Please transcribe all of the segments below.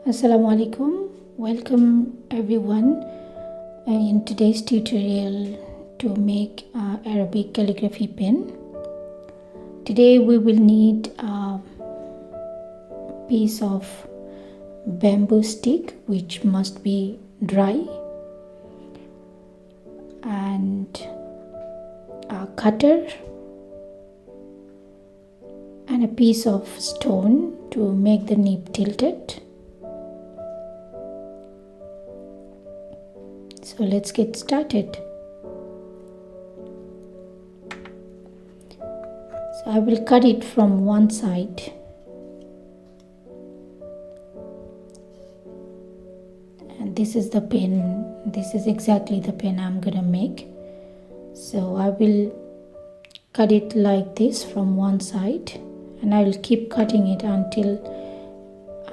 Assalamu alaikum. Welcome everyone in today's tutorial to make Arabic calligraphy pen. Today we will need a piece of bamboo stick which must be dry and a cutter and a piece of stone to make the nib tilted. So let's get started. So I will cut it from one side. And this is the pen. This is exactly the pen I'm gonna make. So I will cut it like this from one side, and I will keep cutting it until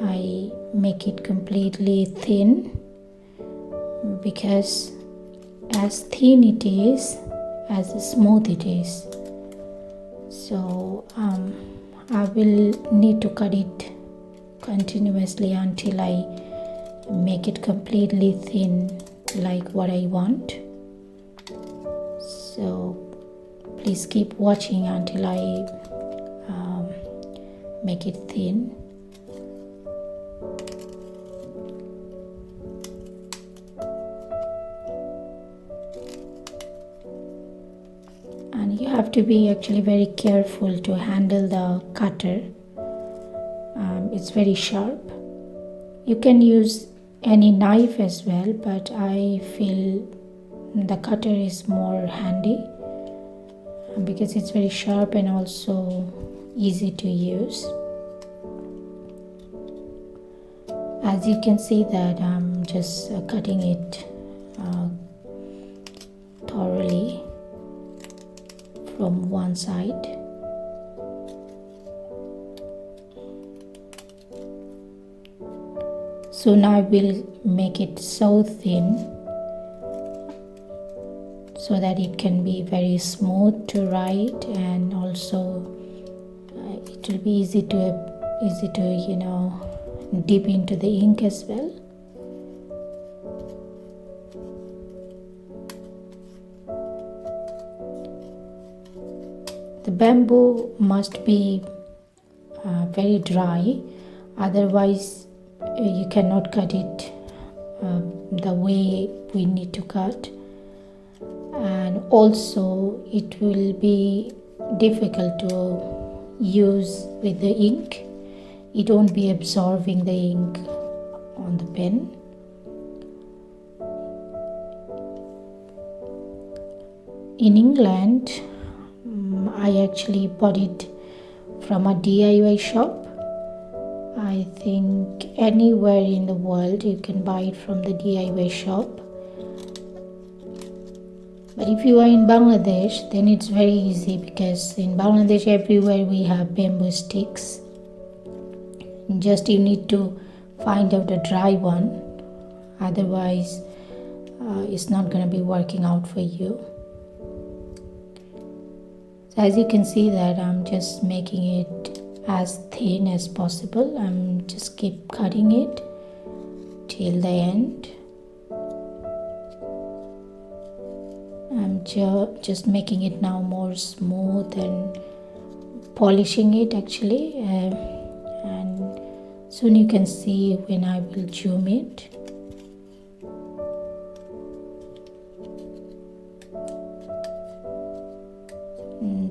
I make it completely thin, because as thin it is, as smooth it is. So I will need to cut it continuously until I make it completely thin like what I want. So please keep watching until I make it thin. And you have to be actually very careful to handle the cutter. It's very sharp. You can use any knife as well, but I feel the cutter is more handy because it's very sharp and also easy to use. As you can see that I'm just cutting it thoroughly from one side. So now I will make it so thin so that it can be very smooth to write, and also it will be easy to dip into the ink as well. The bamboo must be very dry, otherwise you cannot cut it the way we need to cut, and also it will be difficult to use with the ink. It won't be absorbing the ink on the pen. In England, I actually bought it from a DIY shop. I think anywhere in the world you can buy it from the DIY shop. But if you are in Bangladesh, then it's very easy, because in Bangladesh everywhere we have bamboo sticks. Just you need to find out a dry one, otherwise it's not going to be working out for you. So as you can see that I'm just making it as thin as possible. I'm just keep cutting it till the end. I'm just making it now more smooth and polishing it actually, and soon you can see when I will zoom it.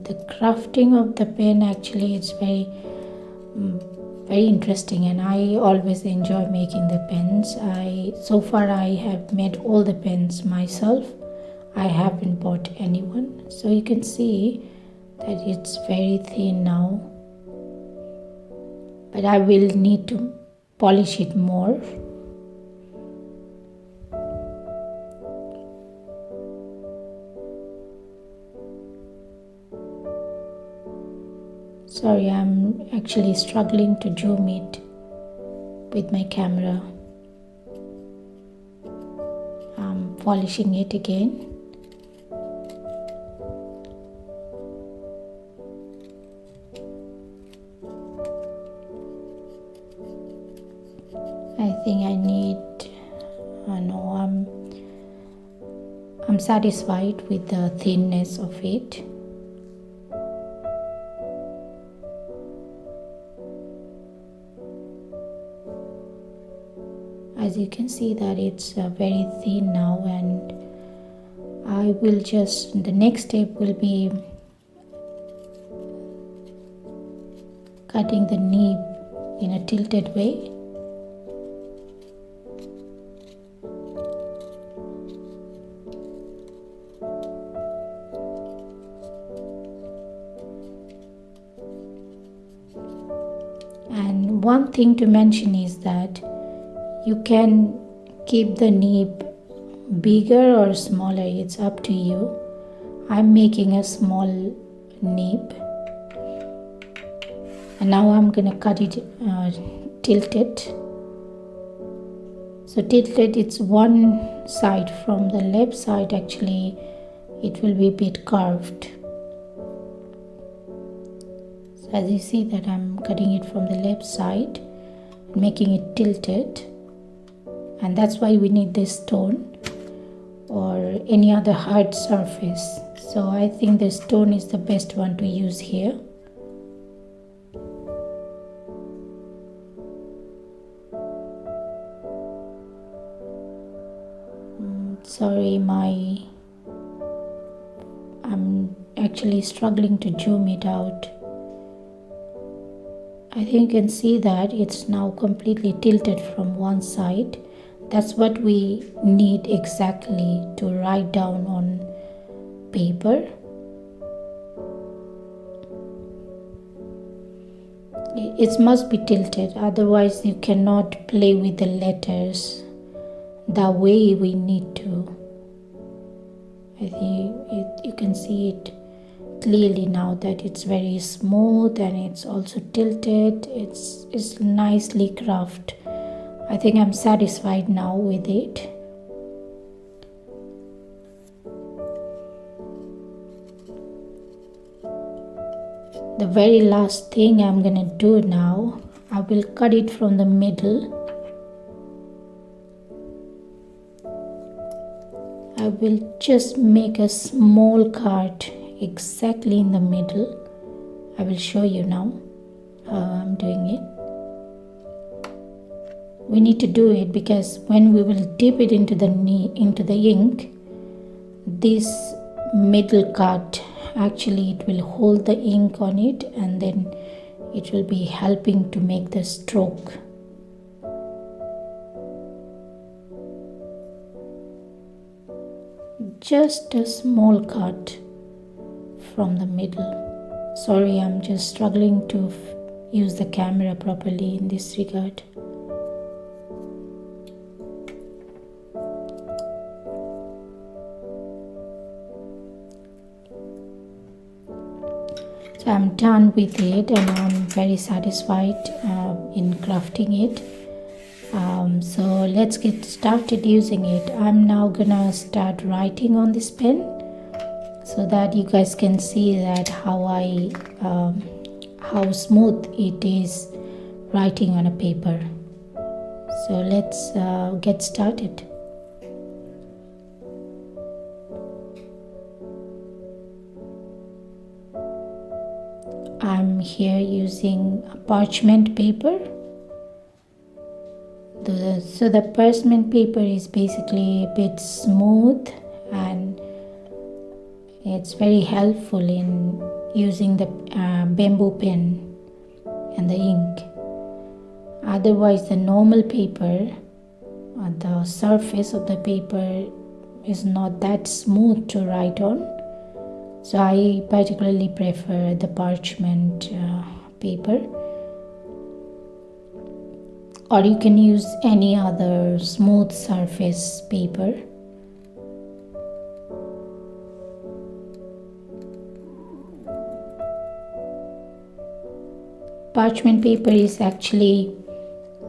The crafting of the pen actually is very interesting, and I always enjoy making the pens. So far I have made all the pens myself. I haven't bought anyone. So you can see that it's very thin now, but I will need to polish it more. Sorry, I'm actually struggling to zoom it with my camera. I'm polishing it again. I think I need, no, I'm satisfied with the thinness of it. As you can see that it's very thin now, and I will just, the next step will be cutting the nib in a tilted way. And one thing to mention is that you can keep the nib bigger or smaller, it's up to you. I'm making a small nib, and now I'm gonna cut it tilted. So tilted, it's one side. From the left side actually it will be a bit curved. So as you see that I'm cutting it from the left side, making it tilted, and that's why we need this stone or any other hard surface. So I think the stone is the best one to use here. Sorry, I'm actually struggling to zoom it out. I think you can see that it's now completely tilted from one side. That's what we need exactly to write down on paper. It must be tilted, otherwise you cannot play with the letters the way we need to. I think you can see it clearly now that it's very smooth and it's also tilted. It's nicely crafted. I think I'm satisfied now with it. The very last thing I'm gonna do now, I will cut it from the middle. I will just make a small cut exactly in the middle. I will show you now how I'm doing it. We need to do it because when we will dip it into the ink, this middle cut actually it will hold the ink on it, and then it will be helping to make the stroke. Just a small cut from the middle. Sorry, I'm just struggling to use the camera properly in this regard. So I'm done with it, and I'm very satisfied in crafting it. So let's get started using it. I'm now gonna start writing on this pen so that you guys can see that how smooth it is writing on a paper. So let's get started. I'm here using parchment paper. So the parchment paper is basically a bit smooth, and it's very helpful in using the bamboo pen and the ink. Otherwise, the normal paper, the surface of the paper is not that smooth to write on. So I particularly prefer the parchment paper. Or you can use any other smooth surface paper. Parchment paper is actually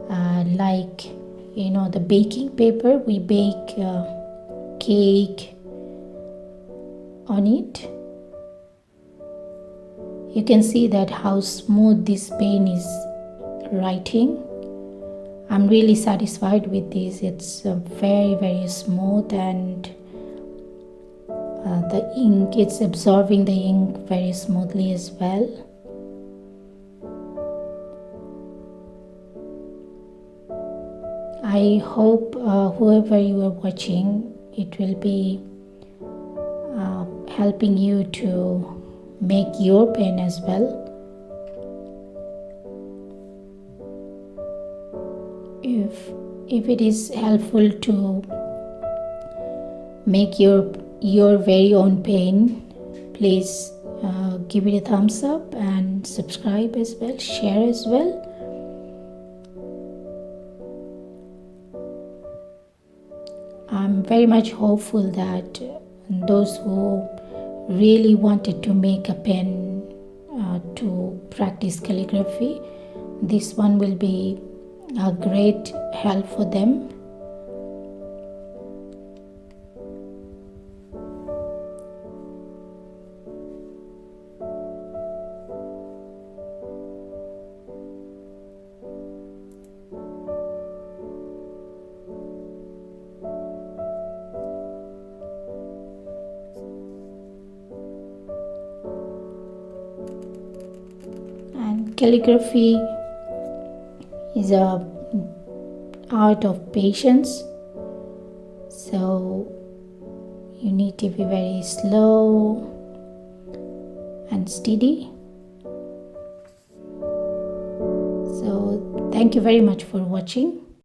like, the baking paper. We bake cake on it. You can see that how smooth this pen is writing. I'm really satisfied with this. It's very smooth, and the ink, it's absorbing the ink very smoothly as well. I hope whoever you are watching, it will be helping you to make your pen as well. If it is helpful to make your very own pen, please give it a thumbs up and subscribe as well, share as well. I'm very much hopeful that those who really wanted to make a pen to practice calligraphy, this one will be a great help for them. And calligraphy is a art of patience, so you need to be very slow and steady. So thank you very much for watching.